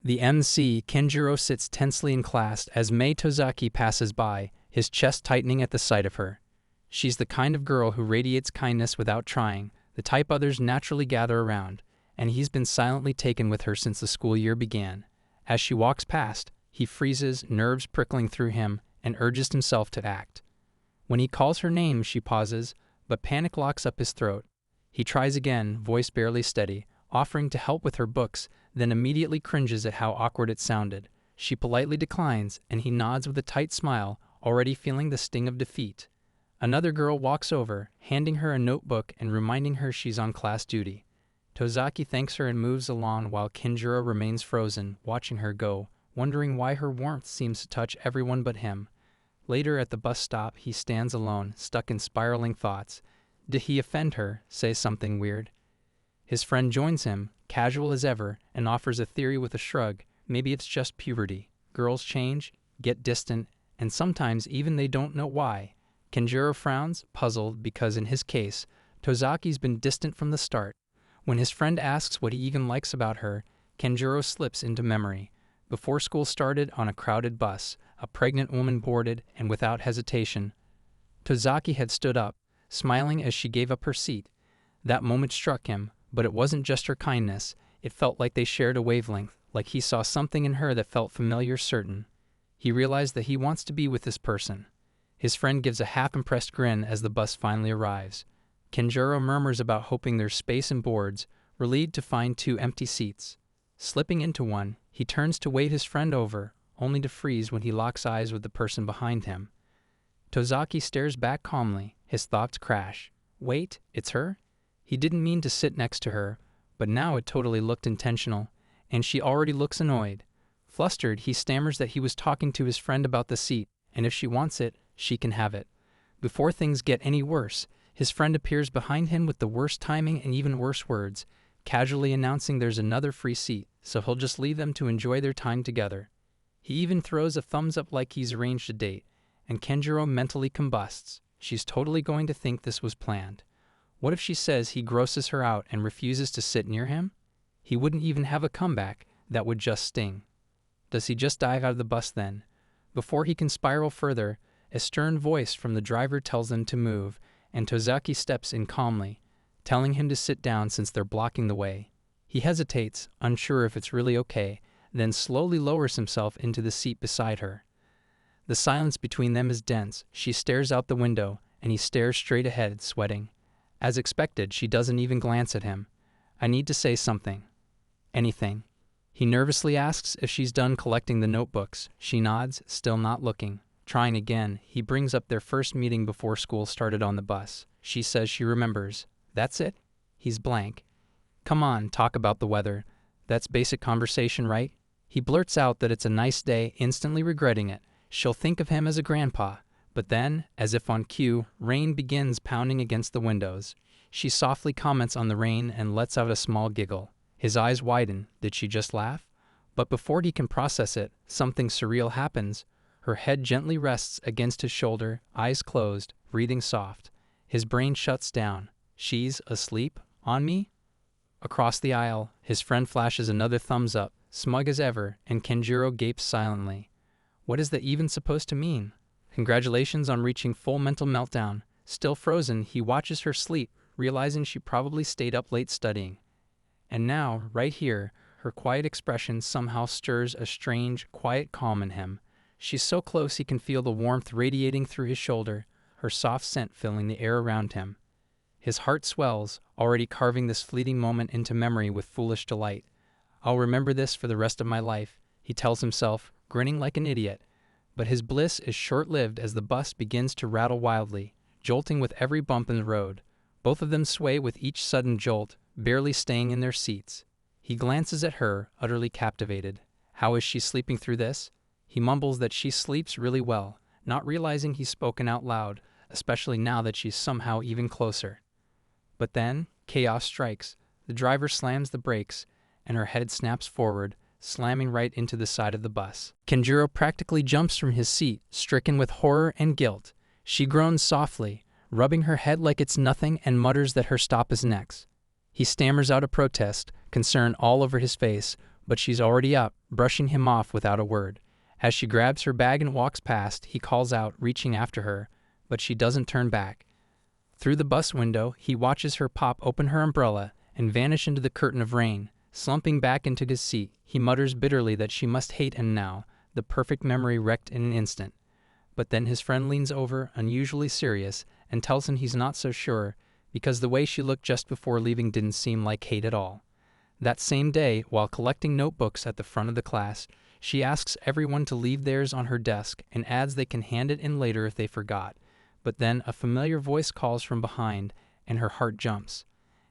The MC, Kenjiro, sits tensely in class as Mei Tosaki passes by, his chest tightening at the sight of her. She's the kind of girl who radiates kindness without trying, the type others naturally gather around, and he's been silently taken with her since the school year began. As she walks past, he freezes, nerves prickling through him, and urges himself to act. When he calls her name, she pauses, but panic locks up his throat. He tries again, voice barely steady, offering to help with her books, then immediately cringes at how awkward it sounded. She politely declines, and he nods with a tight smile, already feeling the sting of defeat. Another girl walks over, handing her a notebook and reminding her she's on class duty. Tosaki thanks her and moves along while Kenjiro remains frozen, watching her go, wondering why her warmth seems to touch everyone but him. Later at the bus stop, he stands alone, stuck in spiraling thoughts. Did he offend her, say something weird? His friend joins him, casual as ever, and offers a theory with a shrug. Maybe it's just puberty. Girls change, get distant, and sometimes even they don't know why. Kenjiro frowns, puzzled, because in his case, Tosaki's been distant from the start. When his friend asks what he even likes about her, Kenjiro slips into memory. Before school started, on a crowded bus, a pregnant woman boarded, and without hesitation, Tosaki had stood up, smiling as she gave up her seat. That moment struck him, but it wasn't just her kindness. It felt like they shared a wavelength, like he saw something in her that felt familiar, certain. He realized that he wants to be with this person. His friend gives a half-impressed grin as the bus finally arrives. Kenjiro murmurs about hoping there's space and boards, relieved to find 2 empty seats. Slipping into one, he turns to wave his friend over, only to freeze when he locks eyes with the person behind him. Tosaki stares back calmly, his thoughts crash. Wait, it's her? He didn't mean to sit next to her, but now it totally looked intentional, and she already looks annoyed. Flustered, he stammers that he was talking to his friend about the seat, and if she wants it, she can have it. Before things get any worse, his friend appears behind him with the worst timing and even worse words, casually announcing there's another free seat, so he'll just leave them to enjoy their time together. He even throws a thumbs up like he's arranged a date, and Kenjiro mentally combusts. She's totally going to think this was planned. What if she says he grosses her out and refuses to sit near him? He wouldn't even have a comeback. That would just sting. Does he just dive out of the bus then? Before he can spiral further, a stern voice from the driver tells them to move, and Tosaki steps in calmly, telling him to sit down since they're blocking the way. He hesitates, unsure if it's really okay, then slowly lowers himself into the seat beside her. The silence between them is dense. She stares out the window, and he stares straight ahead, sweating. As expected, she doesn't even glance at him. I need to say something. Anything. He nervously asks if she's done collecting the notebooks. She nods, still not looking. Trying again, he brings up their first meeting before school started on the bus. She says she remembers. That's it? He's blank. Come on, talk about the weather. That's basic conversation, right? He blurts out that it's a nice day, instantly regretting it. She'll think of him as a grandpa. But then, as if on cue, rain begins pounding against the windows. She softly comments on the rain and lets out a small giggle. His eyes widen. Did she just laugh? But before he can process it, something surreal happens. Her head gently rests against his shoulder, eyes closed, breathing soft. His brain shuts down. She's asleep? On me? Across the aisle, his friend flashes another thumbs up, smug as ever, and Kenjiro gapes silently. What is that even supposed to mean? Congratulations on reaching full mental meltdown. Still frozen, he watches her sleep, realizing she probably stayed up late studying. And now, right here, her quiet expression somehow stirs a strange, quiet calm in him. She's so close he can feel the warmth radiating through his shoulder, her soft scent filling the air around him. His heart swells, already carving this fleeting moment into memory with foolish delight. I'll remember this for the rest of my life, he tells himself, grinning like an idiot. But his bliss is short-lived as the bus begins to rattle wildly, jolting with every bump in the road. Both of them sway with each sudden jolt, barely staying in their seats. He glances at her, utterly captivated. How is she sleeping through this? He mumbles that she sleeps really well, not realizing he's spoken out loud, especially now that she's somehow even closer. But then, chaos strikes. The driver slams the brakes, and her head snaps forward, slamming right into the side of the bus. Kenjiro practically jumps from his seat, stricken with horror and guilt. She groans softly, rubbing her head like it's nothing, and mutters that her stop is next. He stammers out a protest, concern all over his face, but she's already up, brushing him off without a word. As she grabs her bag and walks past, he calls out, reaching after her, but she doesn't turn back. Through the bus window, he watches her pop open her umbrella and vanish into the curtain of rain. Slumping back into his seat, he mutters bitterly that she must hate him now, the perfect memory wrecked in an instant. But then his friend leans over, unusually serious, and tells him he's not so sure, because the way she looked just before leaving didn't seem like hate at all. That same day, while collecting notebooks at the front of the class, she asks everyone to leave theirs on her desk and adds they can hand it in later if they forgot. But then a familiar voice calls from behind, and her heart jumps.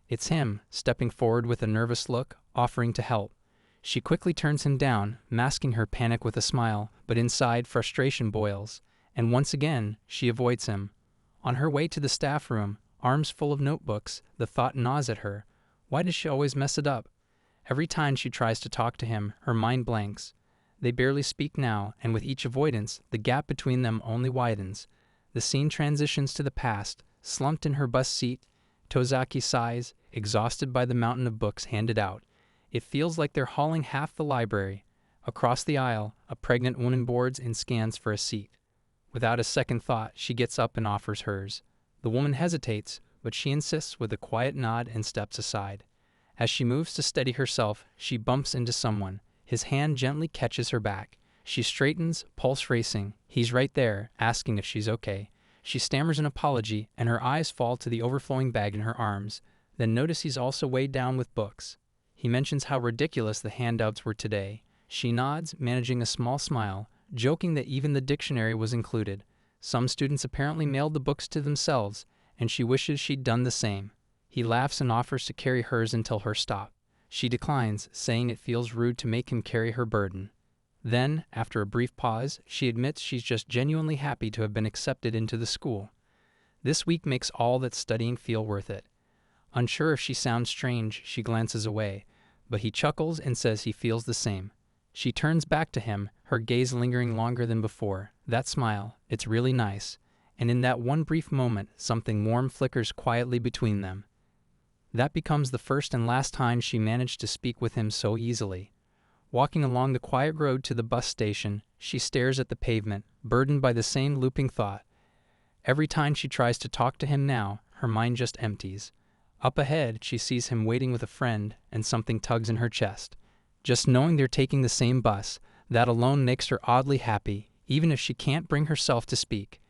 It's him, stepping forward with a nervous look, offering to help. She quickly turns him down, masking her panic with a smile, but inside frustration boils, and once again she avoids him. On her way to the staff room, arms full of notebooks, the thought gnaws at her. Why does she always mess it up? Every time she tries to talk to him, her mind blanks. They barely speak now, and with each avoidance, the gap between them only widens. The scene transitions to the past. Slumped in her bus seat, Tosaki sighs, exhausted by the mountain of books handed out. It feels like they're hauling half the library. Across the aisle, a pregnant woman boards and scans for a seat. Without a second thought, she gets up and offers hers. The woman hesitates, but she insists with a quiet nod and steps aside. As she moves to steady herself, she bumps into someone. His hand gently catches her back. She straightens, pulse racing. He's right there, asking if she's okay. She stammers an apology, and her eyes fall to the overflowing bag in her arms, then notice he's also weighed down with books. He mentions how ridiculous the handouts were today. She nods, managing a small smile, joking that even the dictionary was included. Some students apparently mailed the books to themselves, and she wishes she'd done the same. He laughs and offers to carry hers until her stop. She declines, saying it feels rude to make him carry her burden. Then, after a brief pause, she admits she's just genuinely happy to have been accepted into the school. This week makes all that studying feel worth it. Unsure if she sounds strange, she glances away, but he chuckles and says he feels the same. She turns back to him, her gaze lingering longer than before. That smile, it's really nice. And in that one brief moment, something warm flickers quietly between them. That becomes the first and last time she managed to speak with him so easily. Walking along the quiet road to the bus station, she stares at the pavement, burdened by the same looping thought. Every time she tries to talk to him now, her mind just empties. Up ahead, she sees him waiting with a friend, and something tugs in her chest. Just knowing they're taking the same bus, that alone makes her oddly happy, even if she can't bring herself to speak.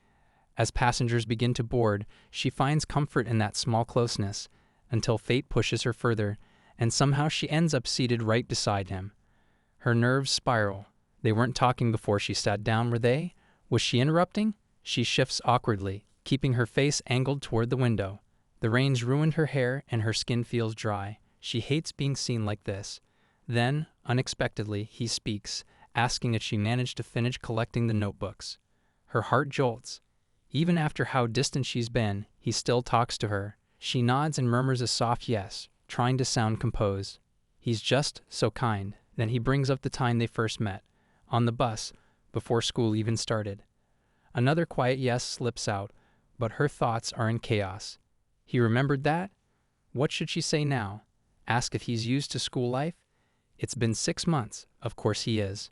As passengers begin to board, she finds comfort in that small closeness, until fate pushes her further, and somehow she ends up seated right beside him. Her nerves spiral. They weren't talking before she sat down, were they? Was she interrupting? She shifts awkwardly, keeping her face angled toward the window. The rain's ruined her hair, and her skin feels dry. She hates being seen like this. Then, unexpectedly, he speaks, asking if she managed to finish collecting the notebooks. Her heart jolts. Even after how distant she's been, he still talks to her. She nods and murmurs a soft yes, trying to sound composed. He's just so kind. Then he brings up the time they first met, on the bus, before school even started. Another quiet yes slips out, but her thoughts are in chaos. He remembered that? What should she say now? Ask if he's used to school life? It's been 6 months. Of course he is.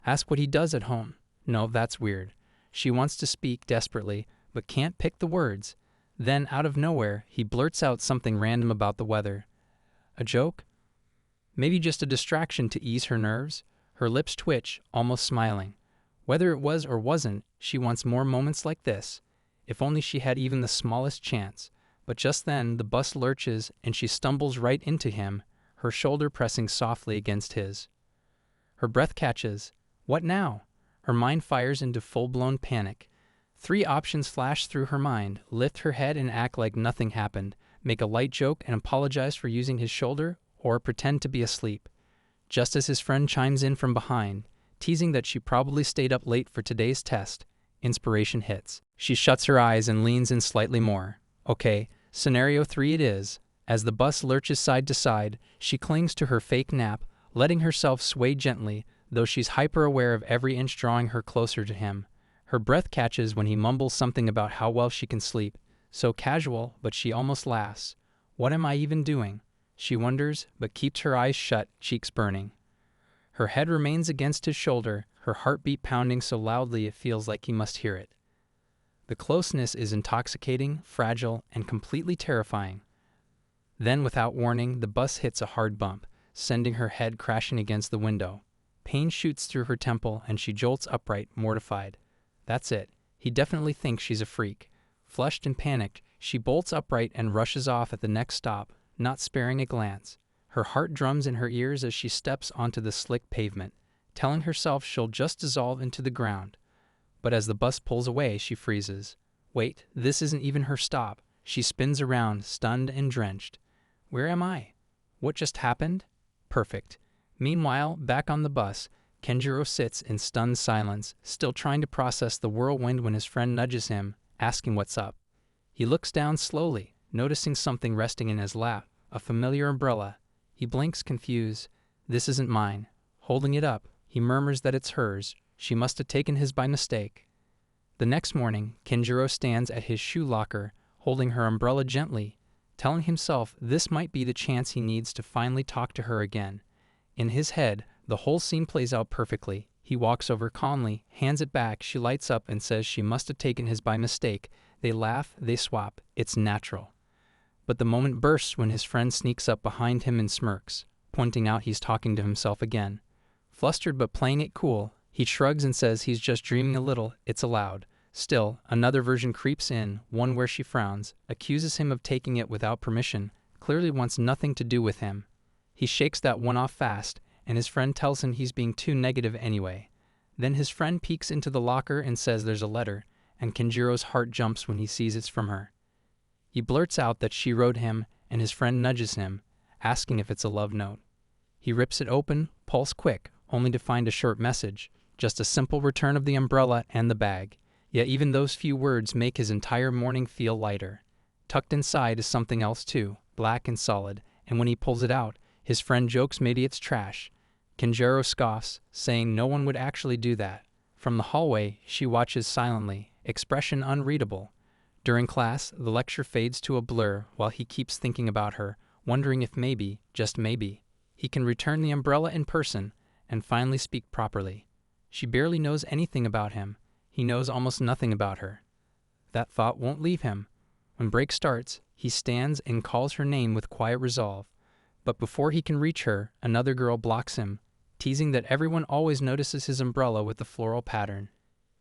Ask what he does at home. No, that's weird. She wants to speak desperately, but can't pick the words. Then, out of nowhere, he blurts out something random about the weather. A joke? Maybe just a distraction to ease her nerves? Her lips twitch, almost smiling. Whether it was or wasn't, she wants more moments like this. If only she had even the smallest chance. But just then, the bus lurches and she stumbles right into him, her shoulder pressing softly against his. Her breath catches. What now? Her mind fires into full-blown panic. 3 options flash through her mind: lift her head and act like nothing happened, make a light joke and apologize for using his shoulder, or pretend to be asleep. Just as his friend chimes in from behind, teasing that she probably stayed up late for today's test, inspiration hits. She shuts her eyes and leans in slightly more. Okay, scenario 3 it is. As the bus lurches side to side, she clings to her fake nap, letting herself sway gently, though she's hyper-aware of every inch drawing her closer to him. Her breath catches when he mumbles something about how well she can sleep. So casual, but she almost laughs. What am I even doing? She wonders, but keeps her eyes shut, cheeks burning. Her head remains against his shoulder, her heartbeat pounding so loudly it feels like he must hear it. The closeness is intoxicating, fragile, and completely terrifying. Then, without warning, the bus hits a hard bump, sending her head crashing against the window. Pain shoots through her temple, and she jolts upright, mortified. That's it. He definitely thinks she's a freak. Flushed and panicked, she bolts upright and rushes off at the next stop, not sparing a glance. Her heart drums in her ears as she steps onto the slick pavement, telling herself she'll just dissolve into the ground. But as the bus pulls away, she freezes. Wait, this isn't even her stop. She spins around, stunned and drenched. Where am I? What just happened? Perfect. Meanwhile, back on the bus, Kenjiro sits in stunned silence, still trying to process the whirlwind when his friend nudges him, asking what's up. He looks down slowly, noticing something resting in his lap, a familiar umbrella. He blinks, confused. This isn't mine. Holding it up, he murmurs that it's hers. She must have taken his by mistake. The next morning, Kenjiro stands at his shoe locker, holding her umbrella gently, telling himself this might be the chance he needs to finally talk to her again. In his head, the whole scene plays out perfectly. He walks over calmly, hands it back, she lights up and says she must have taken his by mistake. They laugh, they swap. It's natural. But the moment bursts when his friend sneaks up behind him and smirks, pointing out he's talking to himself again. Flustered but playing it cool, he shrugs and says he's just dreaming a little. It's allowed. Still, another version creeps in, one where she frowns, accuses him of taking it without permission, clearly wants nothing to do with him. He shakes that one off fast, and his friend tells him he's being too negative anyway. Then his friend peeks into the locker and says there's a letter, and Kenjiro's heart jumps when he sees it's from her. He blurts out that she wrote him, and his friend nudges him, asking if it's a love note. He rips it open, pulse quick, only to find a short message, just a simple return of the umbrella and the bag. Yet even those few words make his entire morning feel lighter. Tucked inside is something else too, black and solid, and when he pulls it out, his friend jokes maybe it's trash. Kenjiro scoffs, saying no one would actually do that. From the hallway, she watches silently, expression unreadable. During class, the lecture fades to a blur while he keeps thinking about her, wondering if maybe, just maybe, he can return the umbrella in person and finally speak properly. She barely knows anything about him. He knows almost nothing about her. That thought won't leave him. When break starts, he stands and calls her name with quiet resolve. But before he can reach her, another girl blocks him, teasing that everyone always notices his umbrella with the floral pattern.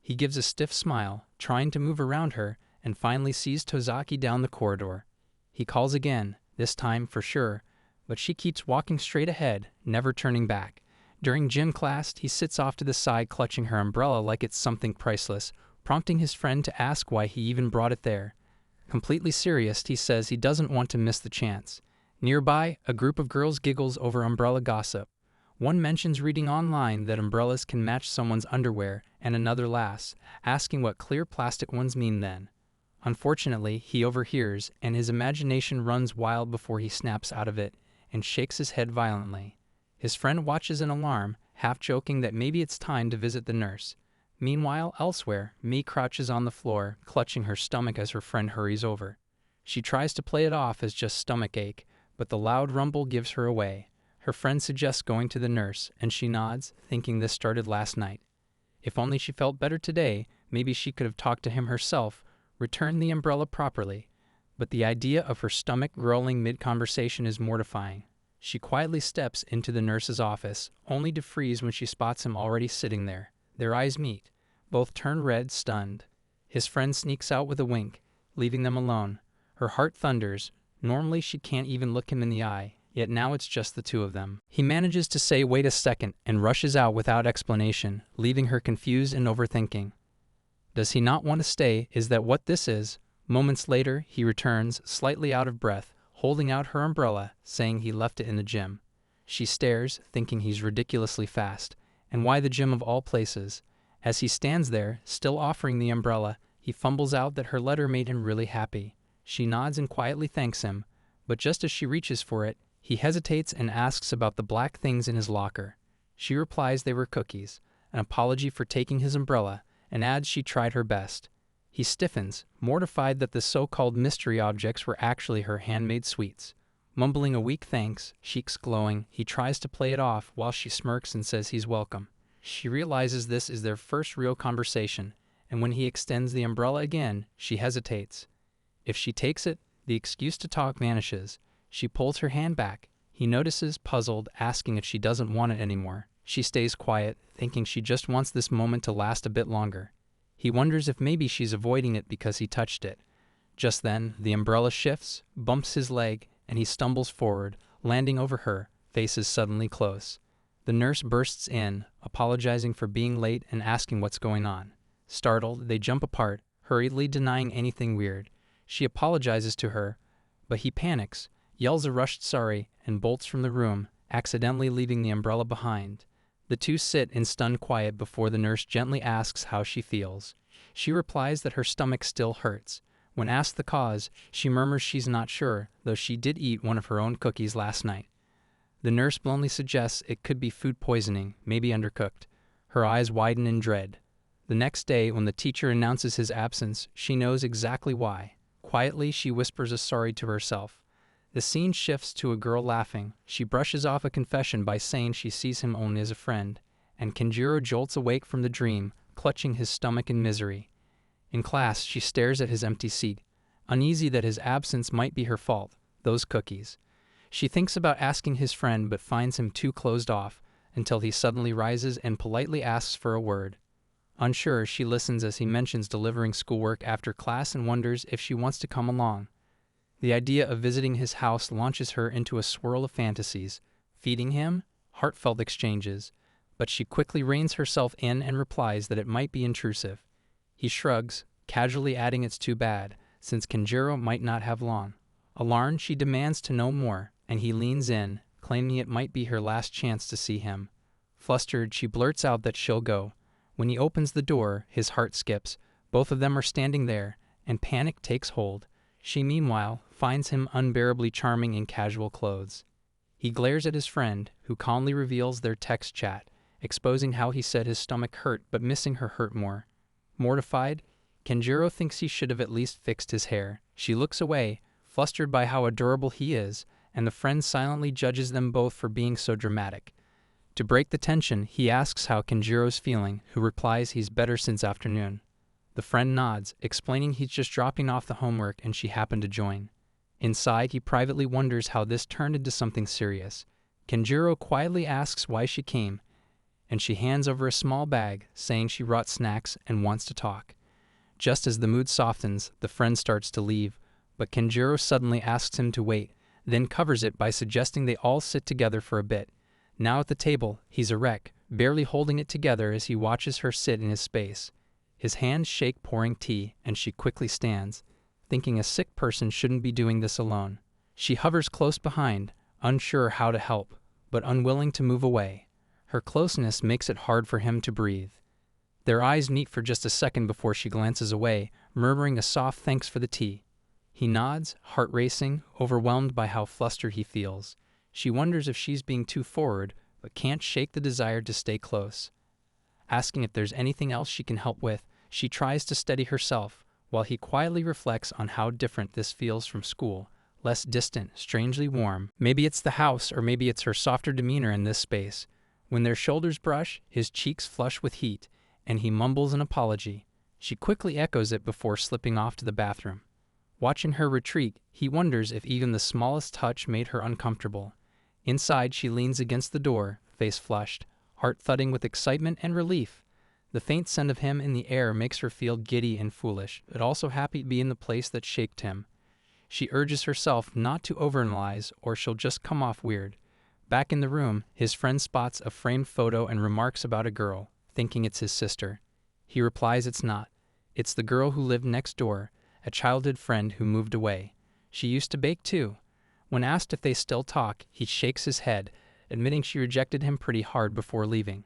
He gives a stiff smile, trying to move around her, and finally sees Tosaki down the corridor. He calls again, this time for sure, but she keeps walking straight ahead, never turning back. During gym class, he sits off to the side clutching her umbrella like it's something priceless, prompting his friend to ask why he even brought it there. Completely serious, he says he doesn't want to miss the chance. Nearby, a group of girls giggles over umbrella gossip. One mentions reading online that umbrellas can match someone's underwear, and another laughs, asking what clear plastic ones mean then. Unfortunately, he overhears, and his imagination runs wild before he snaps out of it and shakes his head violently. His friend watches in alarm, half joking that maybe it's time to visit the nurse. Meanwhile, elsewhere, Mi crouches on the floor, clutching her stomach as her friend hurries over. She tries to play it off as just stomach ache, but the loud rumble gives her away. Her friend suggests going to the nurse, and she nods, thinking this started last night. If only she felt better today, maybe she could have talked to him herself, returned the umbrella properly. But the idea of her stomach growling mid-conversation is mortifying. She quietly steps into the nurse's office, only to freeze when she spots him already sitting there. Their eyes meet. Both turn red, stunned. His friend sneaks out with a wink, leaving them alone. Her heart thunders. Normally she can't even look him in the eye, yet now it's just the two of them. He manages to say wait a second and rushes out without explanation, leaving her confused and overthinking. Does he not want to stay? Is that what this is? Moments later, he returns, slightly out of breath, holding out her umbrella, saying he left it in the gym. She stares, thinking he's ridiculously fast. And why the gym of all places? As he stands there, still offering the umbrella, he fumbles out that her letter made him really happy. She nods and quietly thanks him, but just as she reaches for it, he hesitates and asks about the black things in his locker. She replies they were cookies, an apology for taking his umbrella, and adds she tried her best. He stiffens, mortified that the so-called mystery objects were actually her handmade sweets. Mumbling a weak thanks, cheeks glowing, he tries to play it off while she smirks and says he's welcome. She realizes this is their first real conversation, and when he extends the umbrella again, she hesitates. If she takes it, the excuse to talk vanishes. She pulls her hand back. He notices, puzzled, asking if she doesn't want it anymore. She stays quiet, thinking she just wants this moment to last a bit longer. He wonders if maybe she's avoiding it because he touched it. Just then, the umbrella shifts, bumps his leg, and he stumbles forward, landing over her, faces suddenly close. The nurse bursts in, apologizing for being late and asking what's going on. Startled, they jump apart, hurriedly denying anything weird. She apologizes to her, but he panics, yells a rushed sorry, and bolts from the room, accidentally leaving the umbrella behind. The two sit in stunned quiet before the nurse gently asks how she feels. She replies that her stomach still hurts. When asked the cause, she murmurs she's not sure, though she did eat one of her own cookies last night. The nurse bluntly suggests it could be food poisoning, maybe undercooked. Her eyes widen in dread. The next day, when the teacher announces his absence, she knows exactly why. Quietly, she whispers a sorry to herself. The scene shifts to a girl laughing. She brushes off a confession by saying she sees him only as a friend, and Kenjiro jolts awake from the dream, clutching his stomach in misery. In class, she stares at his empty seat, uneasy that his absence might be her fault, those cookies. She thinks about asking his friend but finds him too closed off, until he suddenly rises and politely asks for a word. Unsure, she listens as he mentions delivering schoolwork after class and wonders if she wants to come along. The idea of visiting his house launches her into a swirl of fantasies. Feeding him? Heartfelt exchanges. But she quickly reins herself in and replies that it might be intrusive. He shrugs, casually adding it's too bad, since Kenjiro might not have long. Alarmed, she demands to know more, and he leans in, claiming it might be her last chance to see him. Flustered, she blurts out that she'll go. When he opens the door, his heart skips. Both of them are standing there, and panic takes hold. She, meanwhile, finds him unbearably charming in casual clothes. He glares at his friend, who calmly reveals their text chat, exposing how he said his stomach hurt but missing her hurt more. Mortified, Kenjiro thinks he should have at least fixed his hair. She looks away, flustered by how adorable he is, and the friend silently judges them both for being so dramatic. To break the tension, he asks how Kenjiro's feeling, who replies he's better since afternoon. The friend nods, explaining he's just dropping off the homework and she happened to join. Inside, he privately wonders how this turned into something serious. Kenjiro quietly asks why she came, and she hands over a small bag, saying she brought snacks and wants to talk. Just as the mood softens, the friend starts to leave, but Kenjiro suddenly asks him to wait, then covers it by suggesting they all sit together for a bit. Now at the table, he's a wreck, barely holding it together as he watches her sit in his space. His hands shake pouring tea, and she quickly stands, thinking a sick person shouldn't be doing this alone. She hovers close behind, unsure how to help, but unwilling to move away. Her closeness makes it hard for him to breathe. Their eyes meet for just a second before she glances away, murmuring a soft thanks for the tea. He nods, heart racing, overwhelmed by how flustered he feels. She wonders if she's being too forward, but can't shake the desire to stay close. Asking if there's anything else she can help with, she tries to steady herself, while he quietly reflects on how different this feels from school, less distant, strangely warm. Maybe it's the house, or maybe it's her softer demeanor in this space. When their shoulders brush, his cheeks flush with heat, and he mumbles an apology. She quickly echoes it before slipping off to the bathroom. Watching her retreat, he wonders if even the smallest touch made her uncomfortable. Inside, she leans against the door, face flushed, heart thudding with excitement and relief. The faint scent of him in the air makes her feel giddy and foolish, but also happy to be in the place that shaked him. She urges herself not to overanalyze, or she'll just come off weird. Back in the room, his friend spots a framed photo and remarks about a girl, thinking it's his sister. He replies it's not. It's the girl who lived next door, a childhood friend who moved away. She used to bake too. When asked if they still talk, he shakes his head, admitting she rejected him pretty hard before leaving.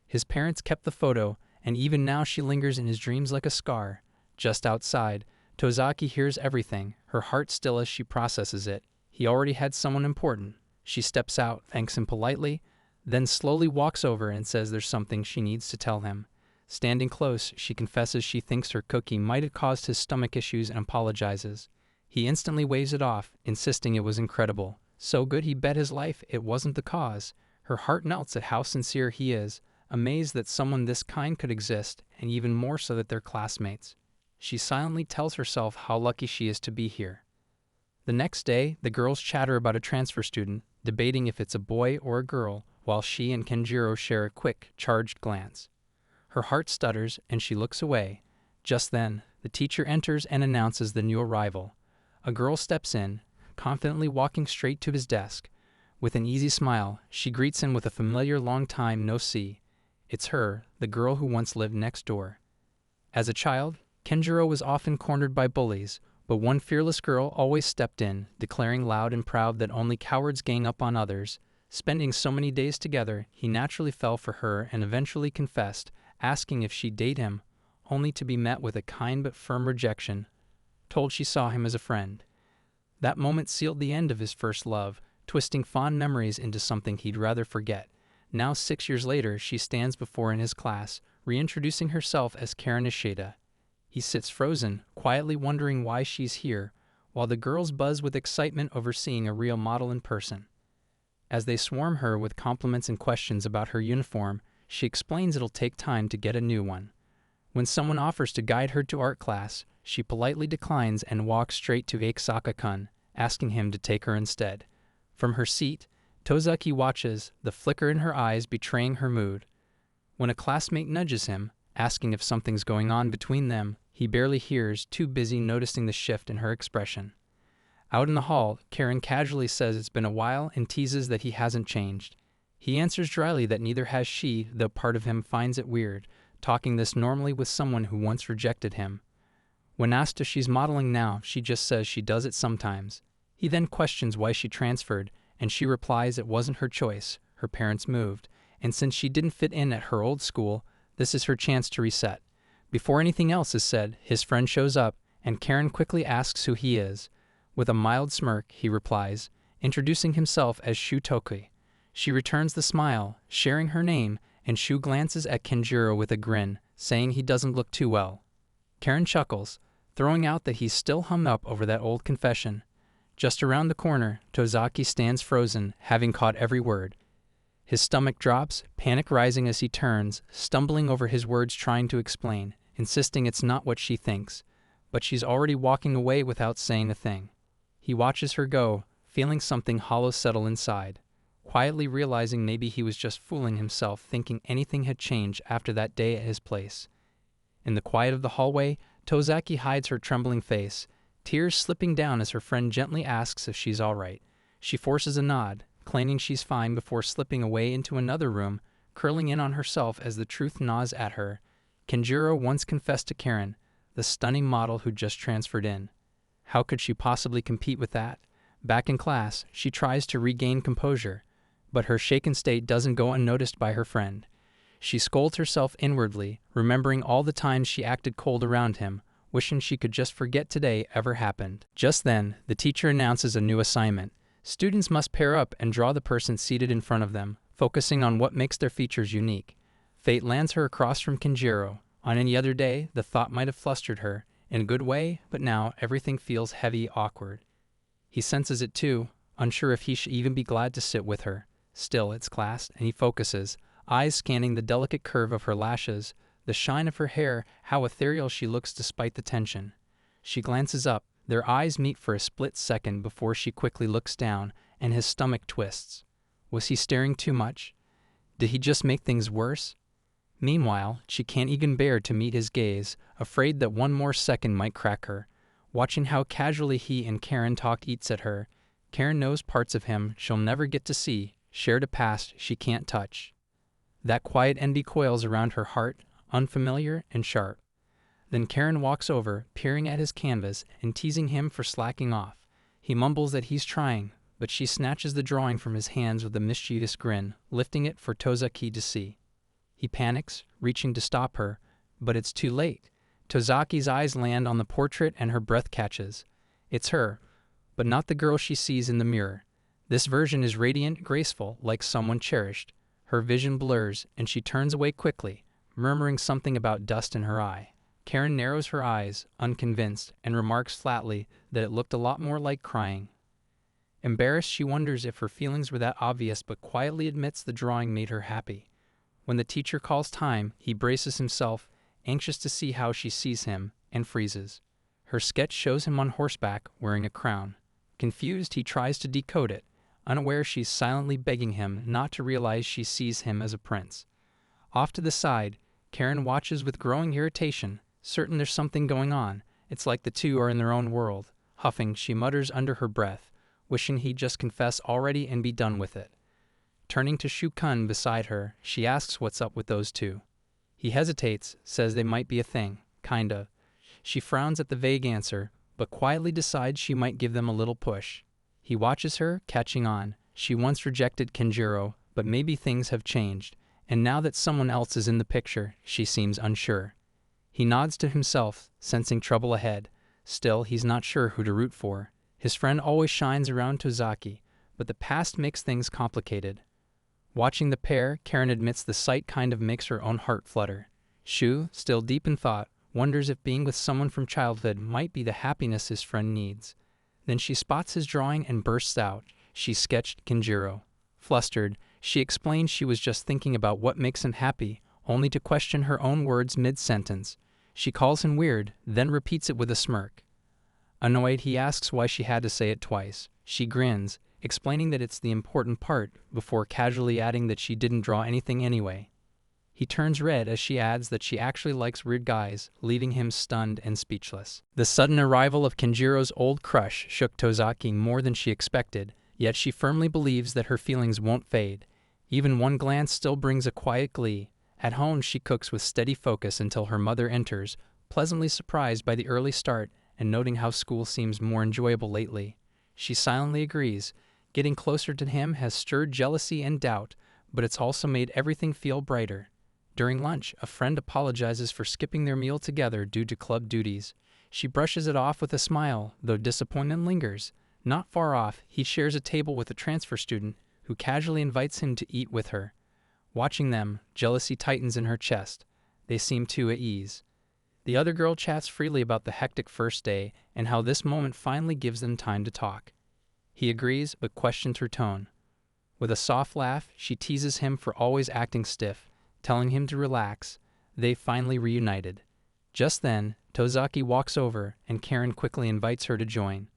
His parents kept the photo, and even now she lingers in his dreams like a scar. Just outside, Tosaki hears everything, her heart still as she processes it. He already had someone important. She steps out, thanks him politely, then slowly walks over and says there's something she needs to tell him. Standing close, she confesses she thinks her cookie might have caused his stomach issues and apologizes. He instantly waves it off, insisting it was incredible. So good he bet his life it wasn't the cause. Her heart melts at how sincere he is, amazed that someone this kind could exist, and even more so that they're classmates. She silently tells herself how lucky she is to be here. The next day, the girls chatter about a transfer student, debating if it's a boy or a girl, while she and Kenjiro share a quick, charged glance. Her heart stutters, and she looks away. Just then, the teacher enters and announces the new arrival. A girl steps in, confidently walking straight to his desk. With an easy smile, she greets him with a familiar long time no see. It's her, the girl who once lived next door. As a child, Kenjiro was often cornered by bullies, but one fearless girl always stepped in, declaring loud and proud that only cowards gang up on others. Spending so many days together, he naturally fell for her and eventually confessed, asking if she'd date him, only to be met with a kind but firm rejection, told she saw him as a friend. That moment sealed the end of his first love, twisting fond memories into something he'd rather forget. Now 6 years later, she stands before in his class, reintroducing herself as Karena. He sits frozen, quietly wondering why she's here, while the girls buzz with excitement over seeing a real model in person. As they swarm her with compliments and questions about her uniform, she explains it'll take time to get a new one. When someone offers to guide her to art class, she politely declines and walks straight to Akisaka-kun, asking him to take her instead. From her seat, Tosaki watches, the flicker in her eyes betraying her mood. When a classmate nudges him, asking if something's going on between them, he barely hears, too busy noticing the shift in her expression. Out in the hall, Karen casually says it's been a while and teases that he hasn't changed. He answers dryly that neither has she, though part of him finds it weird, talking this normally with someone who once rejected him. When asked if she's modeling now, she just says she does it sometimes. He then questions why she transferred, and she replies it wasn't her choice, her parents moved, and since she didn't fit in at her old school, this is her chance to reset. Before anything else is said, his friend shows up, and Karen quickly asks who he is. With a mild smirk, he replies, introducing himself as Shutoki. She returns the smile, sharing her name, and Shu glances at Kenjiro with a grin, saying he doesn't look too well. Karen chuckles, throwing out that he's still hung up over that old confession. Just around the corner, Tosaki stands frozen, having caught every word. His stomach drops, panic rising as he turns, stumbling over his words trying to explain, insisting it's not what she thinks, but she's already walking away without saying a thing. He watches her go, feeling something hollow settle inside, quietly realizing maybe he was just fooling himself thinking anything had changed after that day at his place. In the quiet of the hallway, Tosaki hides her trembling face, tears slipping down as her friend gently asks if she's all right. She forces a nod, claiming she's fine before slipping away into another room, curling in on herself as the truth gnaws at her. Kenjiro once confessed to Karen, the stunning model who just transferred in. How could she possibly compete with that? Back in class, she tries to regain composure, but her shaken state doesn't go unnoticed by her friend. She scolds herself inwardly, remembering all the times she acted cold around him, wishing she could just forget today ever happened. Just then, the teacher announces a new assignment. Students must pair up and draw the person seated in front of them, focusing on what makes their features unique. Fate lands her across from Kenjiro. On any other day, the thought might have flustered her, in a good way, but now everything feels heavy, awkward. He senses it too, unsure if he should even be glad to sit with her. Still, it's class, and he focuses, eyes scanning the delicate curve of her lashes, the shine of her hair, how ethereal she looks despite the tension. She glances up, their eyes meet for a split second before she quickly looks down, and his stomach twists. Was he staring too much? Did he just make things worse? Meanwhile, she can't even bear to meet his gaze, afraid that one more second might crack her. Watching how casually he and Karen talk eats at her, Karen knows parts of him she'll never get to see, shared a past she can't touch. That quiet envy coils around her heart, unfamiliar and sharp. Then Karen walks over, peering at his canvas and teasing him for slacking off. He mumbles that he's trying, but she snatches the drawing from his hands with a mischievous grin, lifting it for Tosaki to see. He panics, reaching to stop her, but it's too late. Tosaki's eyes land on the portrait and her breath catches. It's her, but not the girl she sees in the mirror. This version is radiant, graceful, like someone cherished. Her vision blurs, and she turns away quickly, murmuring something about dust in her eye. Karen narrows her eyes, unconvinced, and remarks flatly that it looked a lot more like crying. Embarrassed, she wonders if her feelings were that obvious, but quietly admits the drawing made her happy. When the teacher calls time, he braces himself, anxious to see how she sees him, and freezes. Her sketch shows him on horseback, wearing a crown. Confused, he tries to decode it, unaware she's silently begging him not to realize she sees him as a prince. Off to the side, Karen watches with growing irritation, certain there's something going on. It's like the two are in their own world. Huffing, she mutters under her breath, wishing he'd just confess already and be done with it. Turning to Shu-kun beside her, she asks what's up with those two. He hesitates, says they might be a thing, kinda. She frowns at the vague answer, but quietly decides she might give them a little push. He watches her, catching on. She once rejected Kenjiro, but maybe things have changed, and now that someone else is in the picture, she seems unsure. He nods to himself, sensing trouble ahead. Still, he's not sure who to root for. His friend always shines around Tosaki, but the past makes things complicated. Watching the pair, Karen admits the sight kind of makes her own heart flutter. Shu, still deep in thought, wonders if being with someone from childhood might be the happiness his friend needs. Then she spots his drawing and bursts out. She sketched Kenjiro. Flustered, she explains she was just thinking about what makes him happy, only to question her own words mid-sentence. She calls him weird, then repeats it with a smirk. Annoyed, he asks why she had to say it twice. She grins, explaining that it's the important part, before casually adding that she didn't draw anything anyway. He turns red as she adds that she actually likes weird guys, leaving him stunned and speechless. The sudden arrival of Kenjiro's old crush shook Tosaki more than she expected, yet she firmly believes that her feelings won't fade. Even one glance still brings a quiet glee. At home, she cooks with steady focus until her mother enters, pleasantly surprised by the early start and noting how school seems more enjoyable lately. She silently agrees. Getting closer to him has stirred jealousy and doubt, but it's also made everything feel brighter. During lunch, a friend apologizes for skipping their meal together due to club duties. She brushes it off with a smile, though disappointment lingers. Not far off, he shares a table with a transfer student who casually invites him to eat with her. Watching them, jealousy tightens in her chest. They seem too at ease. The other girl chats freely about the hectic first day and how this moment finally gives them time to talk. He agrees, but questions her tone. With a soft laugh, she teases him for always acting stiff, telling him to relax. They finally reunited. Just then, Tosaki walks over, and Karen quickly invites her to join.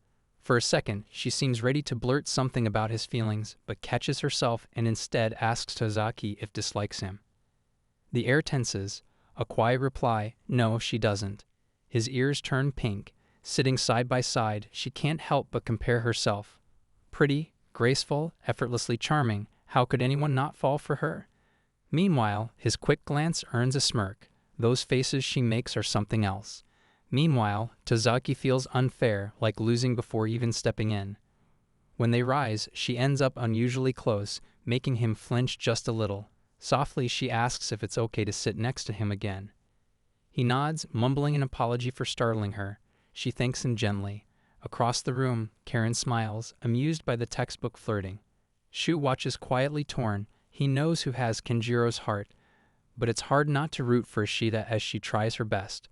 For a second, she seems ready to blurt something about his feelings, but catches herself and instead asks Tosaki if dislikes him. The air tenses. A quiet reply, no, she doesn't. His ears turn pink. Sitting side by side, she can't help but compare herself. Pretty, graceful, effortlessly charming, how could anyone not fall for her? Meanwhile, his quick glance earns a smirk. Those faces she makes are something else. Meanwhile, Tosaki feels unfair, like losing before even stepping in. When they rise, she ends up unusually close, making him flinch just a little. Softly, she asks if it's okay to sit next to him again. He nods, mumbling an apology for startling her. She thanks him gently. Across the room, Karen smiles, amused by the textbook flirting. Shu watches quietly torn. He knows who has Kenjiro's heart, but it's hard not to root for Ishida as she tries her best.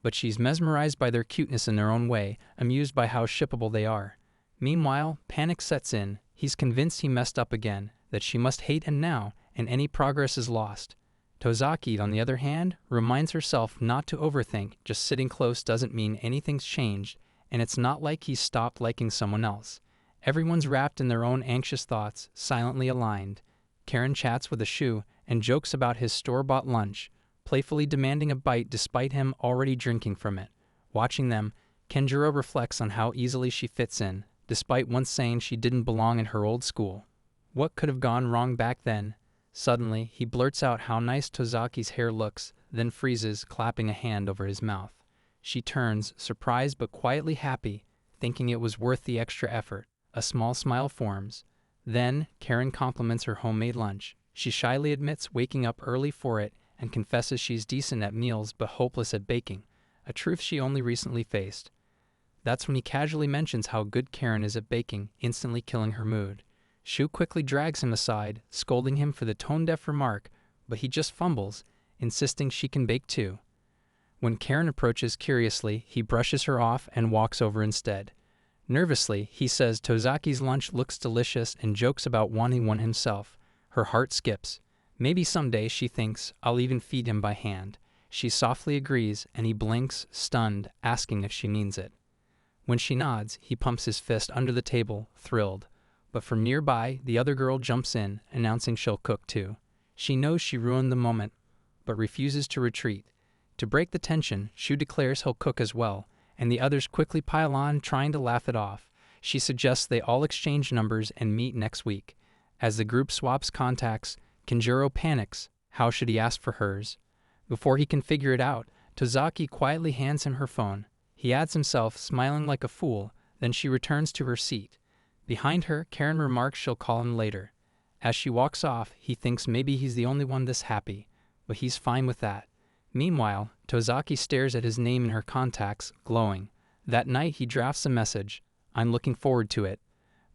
But she's mesmerized by their cuteness in their own way, amused by how shippable they are. Meanwhile, panic sets in. He's convinced he messed up again, that she must hate him now, and any progress is lost. Tosaki, on the other hand, reminds herself not to overthink. Just sitting close doesn't mean anything's changed, and it's not like he's stopped liking someone else. Everyone's wrapped in their own anxious thoughts, silently aligned. Karen chats with Shu and jokes about his store-bought lunch, playfully demanding a bite despite him already drinking from it. Watching them, Kenjiro reflects on how easily she fits in, despite once saying she didn't belong in her old school. What could have gone wrong back then? Suddenly, he blurts out how nice Tosaki's hair looks, then freezes, clapping a hand over his mouth. She turns, surprised but quietly happy, thinking it was worth the extra effort. A small smile forms. Then, Karen compliments her homemade lunch. She shyly admits waking up early for it and confesses she's decent at meals but hopeless at baking, a truth she only recently faced. That's when he casually mentions how good Karen is at baking, instantly killing her mood. Shu quickly drags him aside, scolding him for the tone-deaf remark, but he just fumbles, insisting she can bake too. When Karen approaches curiously, he brushes her off and walks over instead. Nervously, he says Tosaki's lunch looks delicious and jokes about wanting one himself. Her heart skips. Maybe someday, she thinks, I'll even feed him by hand. She softly agrees, and he blinks, stunned, asking if she means it. When she nods, he pumps his fist under the table, thrilled. But from nearby, the other girl jumps in, announcing she'll cook too. She knows she ruined the moment, but refuses to retreat. To break the tension, Shu declares he'll cook as well, and the others quickly pile on, trying to laugh it off. She suggests they all exchange numbers and meet next week. As the group swaps contacts, Kenjiro panics. How should he ask for hers? Before he can figure it out, Tosaki quietly hands him her phone. He adds himself, smiling like a fool, then she returns to her seat. Behind her, Karen remarks she'll call him later. As she walks off, he thinks maybe he's the only one this happy, but he's fine with that. Meanwhile, Tosaki stares at his name in her contacts, glowing. That night he drafts a message, "I'm looking forward to it,"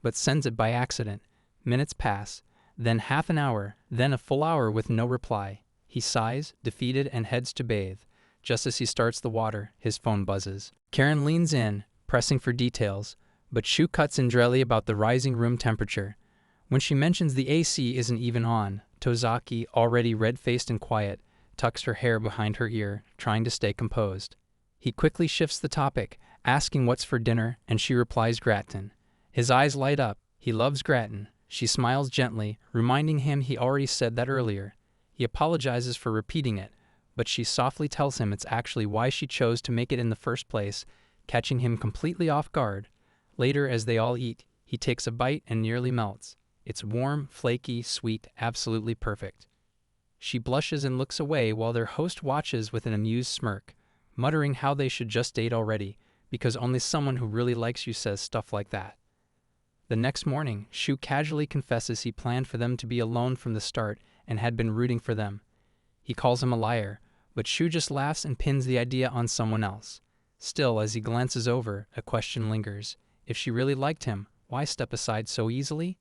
but sends it by accident. Minutes pass, then half an hour, then a full hour with no reply. He sighs, defeated, and heads to bathe. Just as he starts the water, his phone buzzes. Karen leans in, pressing for details, but Shu cuts in dreadily about the rising room temperature. When she mentions the AC isn't even on, Tosaki, already red-faced and quiet, tucks her hair behind her ear, trying to stay composed. He quickly shifts the topic, asking what's for dinner, and she replies gratin. His eyes light up. He loves gratin. She smiles gently, reminding him he already said that earlier. He apologizes for repeating it, but she softly tells him it's actually why she chose to make it in the first place, catching him completely off guard. Later, as they all eat, he takes a bite and nearly melts. It's warm, flaky, sweet, absolutely perfect. She blushes and looks away while their host watches with an amused smirk, muttering how they should just date already, because only someone who really likes you says stuff like that. The next morning, Shu casually confesses he planned for them to be alone from the start and had been rooting for them. He calls him a liar, but Shu just laughs and pins the idea on someone else. Still, as he glances over, a question lingers. If she really liked him, why step aside so easily?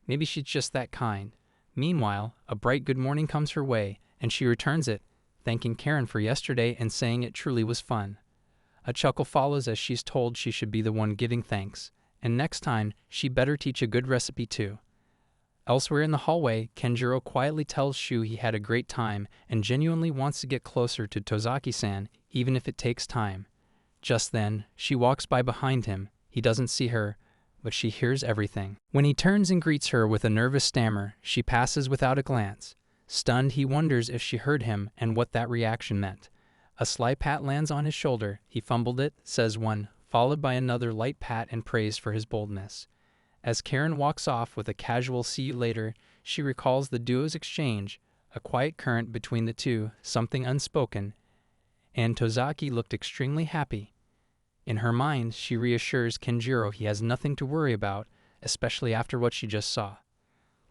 Maybe she's just that kind. Meanwhile, a bright good morning comes her way, and she returns it, thanking Karen for yesterday and saying it truly was fun. A chuckle follows as she's told she should be the one giving thanks, and next time, she better teach a good recipe too. Elsewhere in the hallway, Kenjiro quietly tells Shu he had a great time and genuinely wants to get closer to Tosaki-san, even if it takes time. Just then, she walks by behind him. He doesn't see her, but she hears everything. When he turns and greets her with a nervous stammer, she passes without a glance. Stunned, he wonders if she heard him and what that reaction meant. A sly pat lands on his shoulder. He fumbled it, says one, followed by another light pat and praise for his boldness. As Karen walks off with a casual "see you later," she recalls the duo's exchange, a quiet current between the two, something unspoken, and Tosaki looked extremely happy. In her mind, she reassures Kenjiro he has nothing to worry about, especially after what she just saw.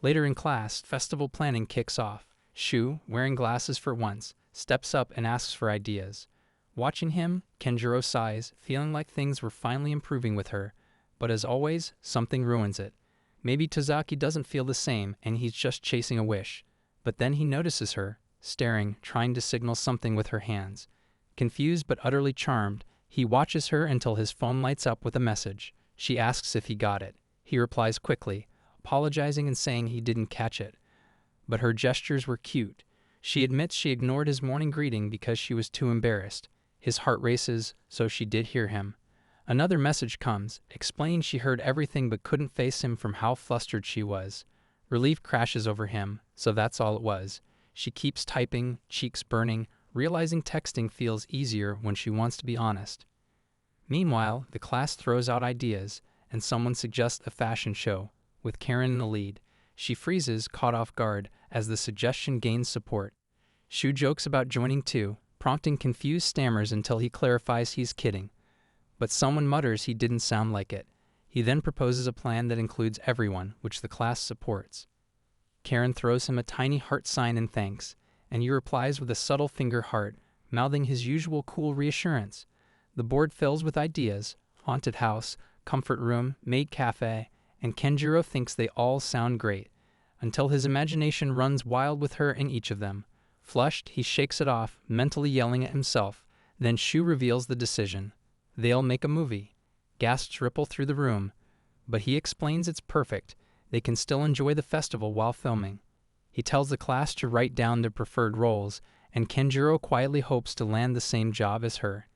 Later in class, festival planning kicks off. Shu, wearing glasses for once, steps up and asks for ideas. Watching him, Kenjiro sighs, feeling like things were finally improving with her, but as always, something ruins it. Maybe Tosaki doesn't feel the same and he's just chasing a wish. But then he notices her, staring, trying to signal something with her hands. Confused but utterly charmed, he watches her until his phone lights up with a message. She asks if he got it. He replies quickly, apologizing and saying he didn't catch it. But her gestures were cute. She admits she ignored his morning greeting because she was too embarrassed. His heart races, so she did hear him. Another message comes, explaining she heard everything but couldn't face him from how flustered she was. Relief crashes over him, so that's all it was. She keeps typing, cheeks burning, realizing texting feels easier when she wants to be honest. Meanwhile, the class throws out ideas, and someone suggests a fashion show, with Karen in the lead. She freezes, caught off guard, as the suggestion gains support. Shu jokes about joining too, prompting confused stammers until he clarifies he's kidding. But someone mutters he didn't sound like it. He then proposes a plan that includes everyone, which the class supports. Karen throws him a tiny heart sign in thanks, and he replies with a subtle finger heart, mouthing his usual cool reassurance. The board fills with ideas: haunted house, comfort room, maid cafe, and Kenjiro thinks they all sound great, until his imagination runs wild with her in each of them. Flushed, he shakes it off, mentally yelling at himself. Then Shu reveals the decision. They'll make a movie. Gasps ripple through the room, but he explains it's perfect. They can still enjoy the festival while filming. He tells the class to write down their preferred roles, and Kenjiro quietly hopes to land the same job as her.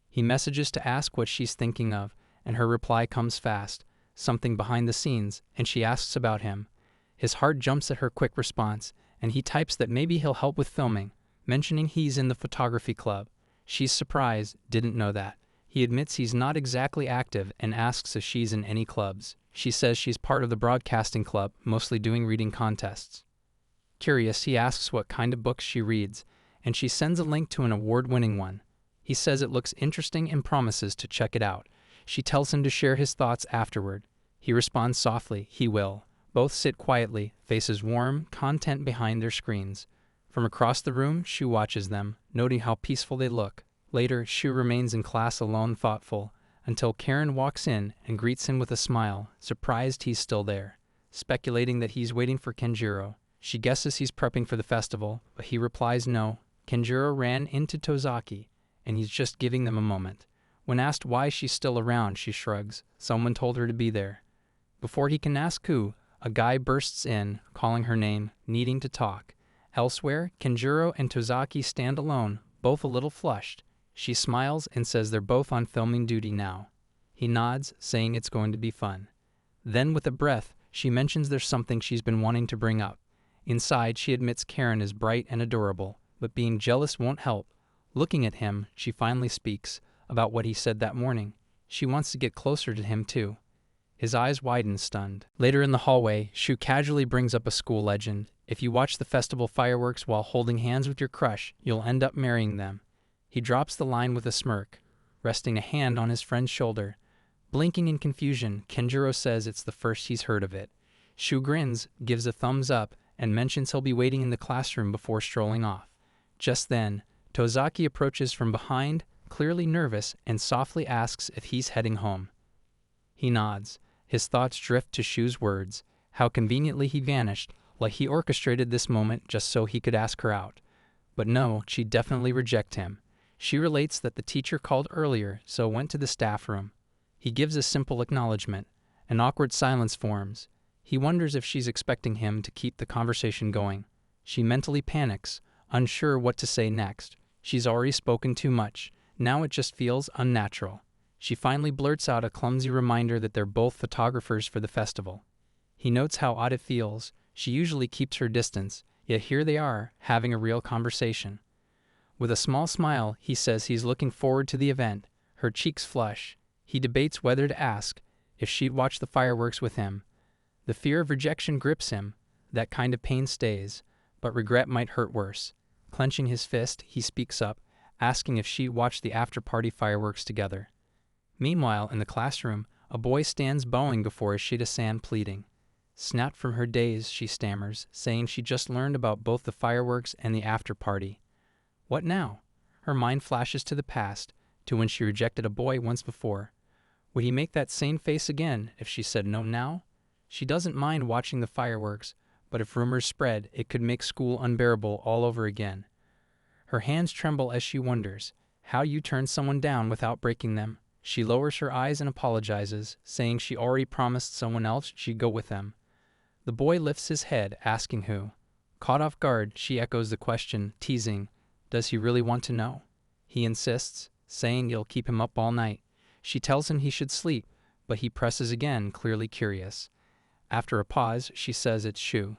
He messages to ask what she's thinking of, and her reply comes fast, something behind the scenes, and she asks about him. His heart jumps at her quick response, and he types that maybe he'll help with filming, mentioning he's in the photography club. She's surprised, didn't know that. He admits he's not exactly active and asks if she's in any clubs. She says she's part of the broadcasting club, mostly doing reading contests. Curious, he asks what kind of books she reads, and she sends a link to an award-winning one. He says it looks interesting and promises to check it out. She tells him to share his thoughts afterward. He responds softly, he will. Both sit quietly, faces warm, content behind their screens. From across the room, Shu watches them, noting how peaceful they look. Later, Shu remains in class alone, thoughtful, until Karen walks in and greets him with a smile, surprised he's still there. Speculating that he's waiting for Kenjiro. She guesses he's prepping for the festival, but he replies no. Kenjiro ran into Tosaki, and he's just giving them a moment. When asked why she's still around, she shrugs. Someone told her to be there. Before he can ask who, a guy bursts in, calling her name, needing to talk. Elsewhere, Kenjiro and Tosaki stand alone, both a little flushed. She smiles and says they're both on filming duty now. He nods, saying it's going to be fun. Then, with a breath, she mentions there's something she's been wanting to bring up. Inside, she admits Karen is bright and adorable, but being jealous won't help. Looking at him, she finally speaks about what he said that morning. She wants to get closer to him, too. His eyes widen, stunned. Later in the hallway, Shu casually brings up a school legend. If you watch the festival fireworks while holding hands with your crush, you'll end up marrying them. He drops the line with a smirk, resting a hand on his friend's shoulder. Blinking in confusion, Kenjiro says it's the first he's heard of it. Shu grins, gives a thumbs up, and mentions he'll be waiting in the classroom before strolling off. Just then, Tosaki approaches from behind, clearly nervous, and softly asks if he's heading home. He nods. His thoughts drift to Shu's words. How conveniently he vanished, like he orchestrated this moment just so he could ask her out. But no, she'd definitely reject him. She relates that the teacher called earlier, so went to the staff room. He gives a simple acknowledgement. An awkward silence forms. He wonders if she's expecting him to keep the conversation going. She mentally panics, unsure what to say next. She's already spoken too much. Now it just feels unnatural. She finally blurts out a clumsy reminder that they're both photographers for the festival. He notes how odd it feels. She usually keeps her distance, yet here they are, having a real conversation. With a small smile, he says he's looking forward to the event. Her cheeks flush. He debates whether to ask if she'd watch the fireworks with him. The fear of rejection grips him. That kind of pain stays, but regret might hurt worse. Clenching his fist, he speaks up, asking if she'd watch the after-party fireworks together. Meanwhile, in the classroom, a boy stands bowing before a sheet of sand, pleading. Snapped from her daze, she stammers, saying she just learned about both the fireworks and the after-party. What now? Her mind flashes to the past, to when she rejected a boy once before. Would he make that same face again if she said no now? She doesn't mind watching the fireworks, but if rumors spread, it could make school unbearable all over again. Her hands tremble as she wonders, how you turn someone down without breaking them. She lowers her eyes and apologizes, saying she already promised someone else she'd go with them. The boy lifts his head, asking who. Caught off guard, she echoes the question, teasing, does he really want to know? He insists, saying it'll keep him up all night. She tells him he should sleep, but he presses again, clearly curious. After a pause, she says it's Shu.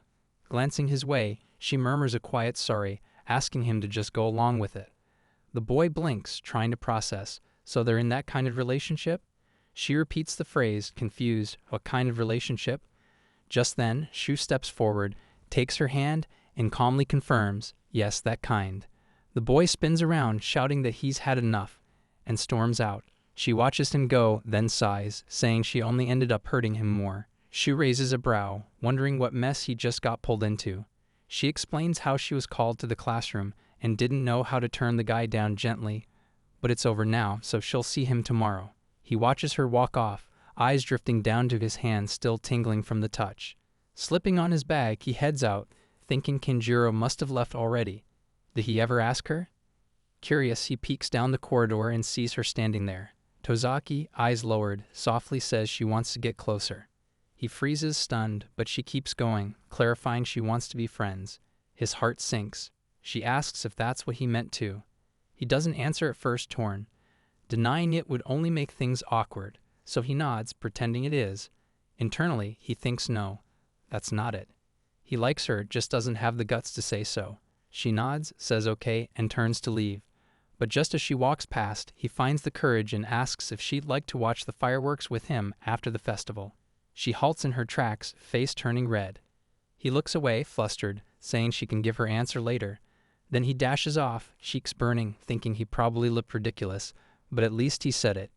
Glancing his way, she murmurs a quiet sorry, asking him to just go along with it. The boy blinks, trying to process. So they're in that kind of relationship? She repeats the phrase, confused, what kind of relationship? Just then, Shu steps forward, takes her hand, and calmly confirms, yes, that kind. The boy spins around, shouting that he's had enough, and storms out. She watches him go, then sighs, saying she only ended up hurting him more. Shu raises a brow, wondering what mess he just got pulled into. She explains how she was called to the classroom and didn't know how to turn the guy down gently, but it's over now, so she'll see him tomorrow. He watches her walk off, eyes drifting down to his hands still tingling from the touch. Slipping on his bag, he heads out, thinking Kenjiro must have left already. Did he ever ask her? Curious, he peeks down the corridor and sees her standing there. Tosaki, eyes lowered, softly says she wants to get closer. He freezes, stunned, but she keeps going, clarifying she wants to be friends. His heart sinks. She asks if that's what he meant to. He doesn't answer at first, torn. Denying it would only make things awkward, so he nods, pretending it is. Internally, he thinks no, that's not it. He likes her, just doesn't have the guts to say so. She nods, says okay, and turns to leave. But just as she walks past, he finds the courage and asks if she'd like to watch the fireworks with him after the festival. She halts in her tracks, face turning red. He looks away, flustered, saying she can give her answer later. Then he dashes off, cheeks burning, thinking he probably looked ridiculous, but at least he said it.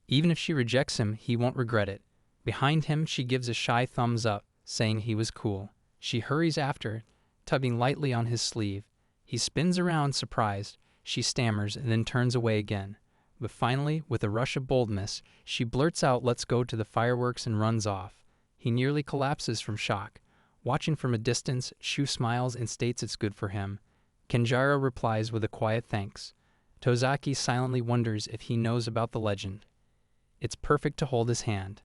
Even if she rejects him, he won't regret it. Behind him, she gives a shy thumbs up, saying he was cool. She hurries after, tugging lightly on his sleeve. He spins around, surprised. She stammers and then turns away again. But finally, with a rush of boldness, she blurts out, "Let's go to the fireworks," and runs off. He nearly collapses from shock. Watching from a distance, Shu smiles and states it's good for him. Kenjiro replies with a quiet thanks. Tosaki silently wonders if he knows about the legend. It's perfect to hold his hand.